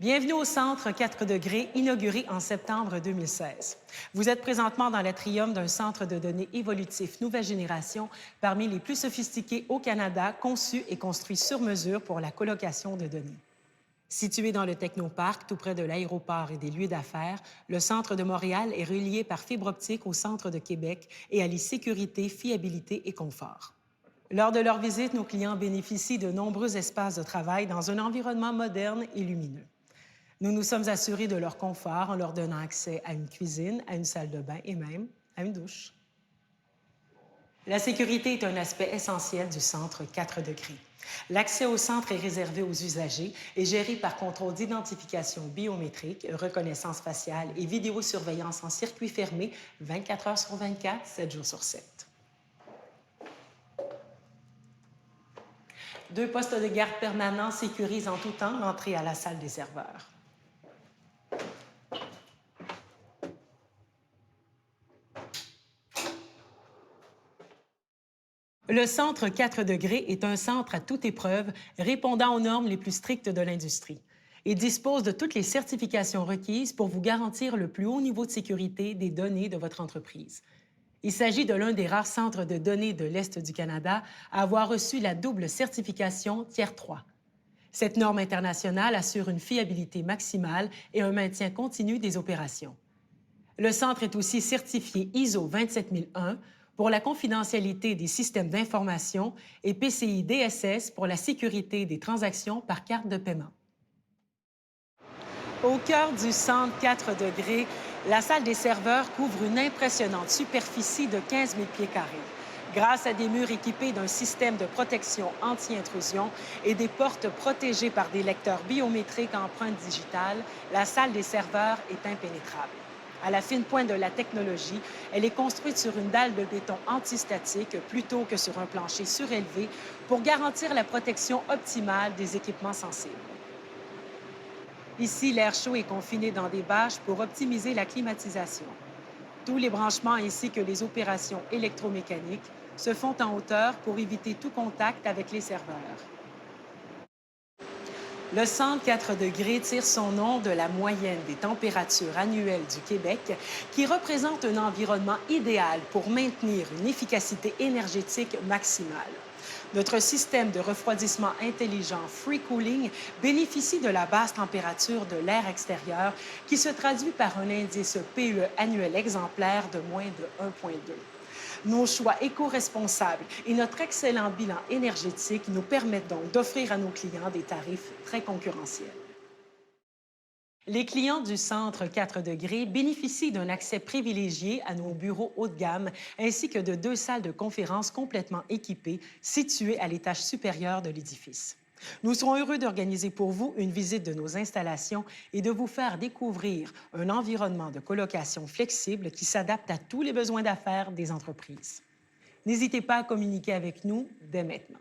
Bienvenue au Centre 4 degrés, inauguré en septembre 2016. Vous êtes présentement dans l'atrium d'un centre de données évolutif nouvelle génération, parmi les plus sophistiqués au Canada, conçu et construit sur mesure pour la colocation de données. Situé dans le Technoparc, tout près de l'aéroport et des lieux d'affaires, le Centre de Montréal est relié par fibre optique au Centre de Québec et allie sécurité, fiabilité et confort. Lors de leur visite, nos clients bénéficient de nombreux espaces de travail dans un environnement moderne et lumineux. Nous nous sommes assurés de leur confort en leur donnant accès à une cuisine, à une salle de bain et même à une douche. La sécurité est un aspect essentiel du Centre 4 degrés. L'accès au centre est réservé aux usagers et géré par contrôle d'identification biométrique, reconnaissance faciale et vidéosurveillance en circuit fermé 24 heures sur 24, 7 jours sur 7. Deux postes de garde permanents sécurisent en tout temps l'entrée à la salle des serveurs. Le Centre 4 degrés est un centre à toute épreuve répondant aux normes les plus strictes de l'industrie et dispose de toutes les certifications requises pour vous garantir le plus haut niveau de sécurité des données de votre entreprise. Il s'agit de l'un des rares centres de données de l'Est du Canada à avoir reçu la double certification Tier 3. Cette norme internationale assure une fiabilité maximale et un maintien continu des opérations. Le centre est aussi certifié ISO 27001 pour la confidentialité des systèmes d'information et PCI DSS pour la sécurité des transactions par carte de paiement. Au cœur du Centre 4 degrés, la salle des serveurs couvre une impressionnante superficie de 15 000 pieds carrés. Grâce à des murs équipés d'un système de protection anti-intrusion et des portes protégées par des lecteurs biométriques à empreintes digitales, la salle des serveurs est impénétrable. À la fine pointe de la technologie, elle est construite sur une dalle de béton antistatique plutôt que sur un plancher surélevé pour garantir la protection optimale des équipements sensibles. Ici, l'air chaud est confiné dans des bâches pour optimiser la climatisation. Tous les branchements ainsi que les opérations électromécaniques se font en hauteur pour éviter tout contact avec les serveurs. Le Centre 4 degrés tire son nom de la moyenne des températures annuelles du Québec, qui représente un environnement idéal pour maintenir une efficacité énergétique maximale. Notre système de refroidissement intelligent Free Cooling bénéficie de la basse température de l'air extérieur qui se traduit par un indice PE annuel exemplaire de moins de 1,2. Nos choix éco-responsables et notre excellent bilan énergétique nous permettent donc d'offrir à nos clients des tarifs très concurrentiels. Les clients du Centre 4 degrés bénéficient d'un accès privilégié à nos bureaux haut de gamme ainsi que de 2 salles de conférence complètement équipées situées à l'étage supérieur de l'édifice. Nous serons heureux d'organiser pour vous une visite de nos installations et de vous faire découvrir un environnement de colocation flexible qui s'adapte à tous les besoins d'affaires des entreprises. N'hésitez pas à communiquer avec nous dès maintenant.